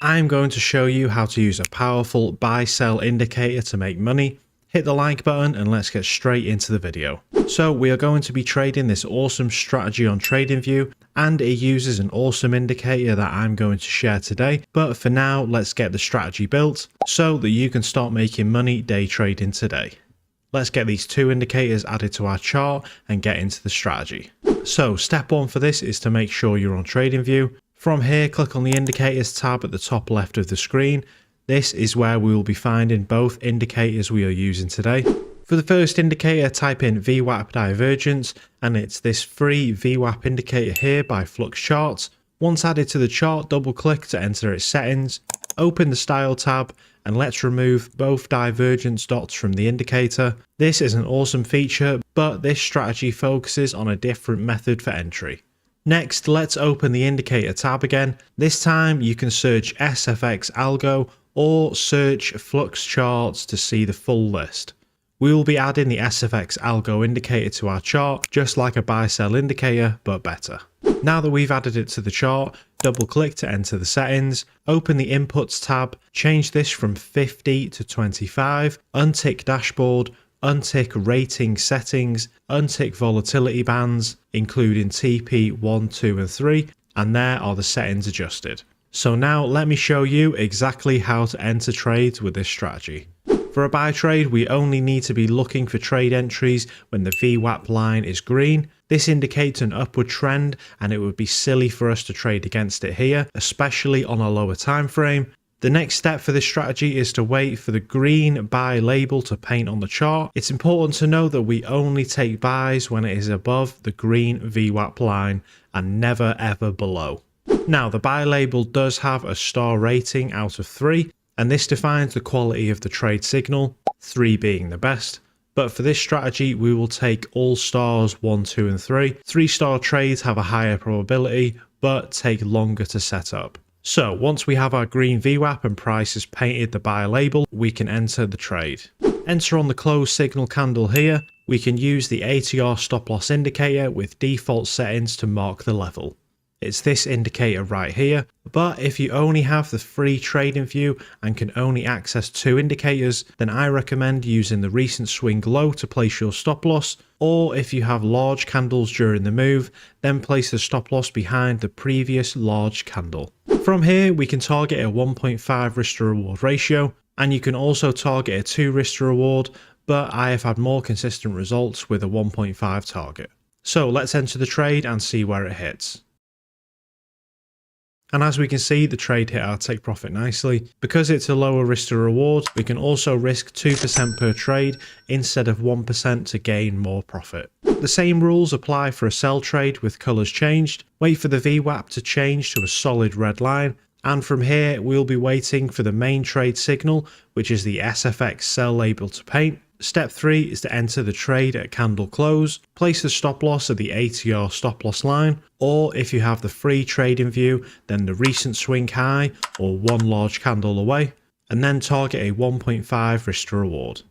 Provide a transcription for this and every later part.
I'm going to show you how to use a powerful buy-sell indicator to make money. Hit the like button and let's get straight into the video. So we are going to be trading this awesome strategy on TradingView, and it uses an awesome indicator that I'm going to share today. But for now, let's get the strategy built so that you can start making money day trading today. Let's get these two indicators added to our chart and get into the strategy. So step one for this is to make sure you're on TradingView. From here, click on the indicators tab at the top left of the screen. This is where we will be finding both indicators we are using today. For the first indicator, type in VWAP divergence, and it's this free VWAP indicator here by FLUX CHARTS. Once added to the chart, double click to enter its settings, open the style tab, and let's remove both divergence dots from the indicator. This is an awesome feature, but this strategy focuses on a different method for entry. Next, let's open the indicator tab again. This time you can search SFX Algo or search FLUX Charts to see the full list. We will be adding the SFX Algo indicator to our chart, just like a buy-sell indicator, but better. Now that we've added it to the chart, double click to enter the settings, open the inputs tab, change this from 50 to 25, untick dashboard, untick rating settings, untick volatility bands, including TP 1, 2 and 3, and there are the settings adjusted. So now let me show you exactly how to enter trades with this strategy. For a buy trade, we only need to be looking for trade entries when the VWAP line is green. This indicates an upward trend, and it would be silly for us to trade against it here, especially on a lower time frame. The next step for this strategy is to wait for the green buy label to paint on the chart. It's important to know that we only take buys when it is above the green VWAP line and never ever below. Now, the buy label does have a star rating out of 3, and this defines the quality of the trade signal, 3 being the best. But for this strategy, we will take all stars 1, 2 and 3. 3-star trades have a higher probability, but take longer to set up. So once we have our green VWAP and price has painted the buy label, we can enter the trade. Enter on the close signal candle here. We can use the ATR stop loss indicator with default settings to mark the level. It's this indicator right here, but if you only have the free TradingView and can only access 2 indicators, then I recommend using the recent swing low to place your stop loss, or if you have large candles during the move, then place the stop loss behind the previous large candle. From here, we can target a 1.5 risk to reward ratio, and you can also target a 2 risk to reward, but I have had more consistent results with a 1.5 target. So let's enter the trade and see where it hits. And as we can see, the trade hit our take profit nicely. Because it's a lower risk to reward, we can also risk 2% per trade instead of 1% to gain more profit. The same rules apply for a sell trade with colours changed. Wait for the VWAP to change to a solid red line. And from here, we'll be waiting for the main trade signal, which is the SFX sell label to paint. Step 3 is to enter the trade at candle close, place the stop loss at the ATR stop loss line, or if you have the free TradingView, then the recent swing high or 1 large candle away, and then target a 1.5 risk to reward.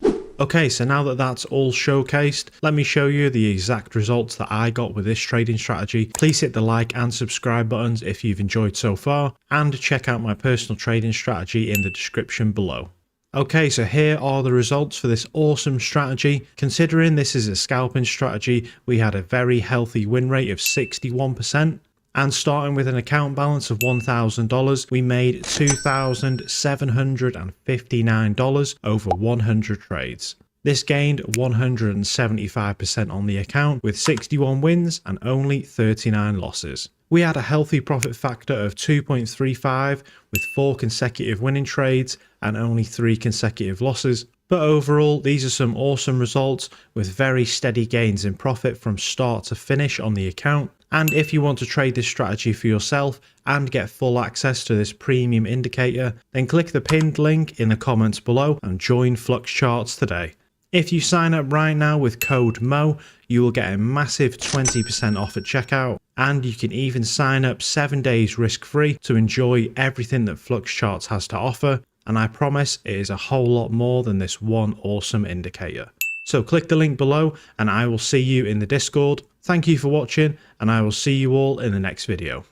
Okay, so now that that's all showcased, let me show you the exact results that I got with this trading strategy. Please hit the like and subscribe buttons if you've enjoyed so far, and check out my personal trading strategy in the description below. Okay, so here are the results for this awesome strategy. Considering this is a scalping strategy, we had a very healthy win rate of 61%. And starting with an account balance of $1,000, we made $2,759 over 100 trades. This gained 175% on the account with 61 wins and only 39 losses. We had a healthy profit factor of 2.35 with 4 consecutive winning trades and only 3 consecutive losses. But overall, these are some awesome results with very steady gains in profit from start to finish on the account. And if you want to trade this strategy for yourself and get full access to this premium indicator, then click the pinned link in the comments below and join FLUX Charts today. If you sign up right now with code MO, you will get a massive 20% off at checkout, and you can even sign up 7 days risk-free to enjoy everything that FLUX Charts has to offer, and I promise it is a whole lot more than this one awesome indicator. So click the link below and I will see you in the Discord. Thank you for watching, and I will see you all in the next video.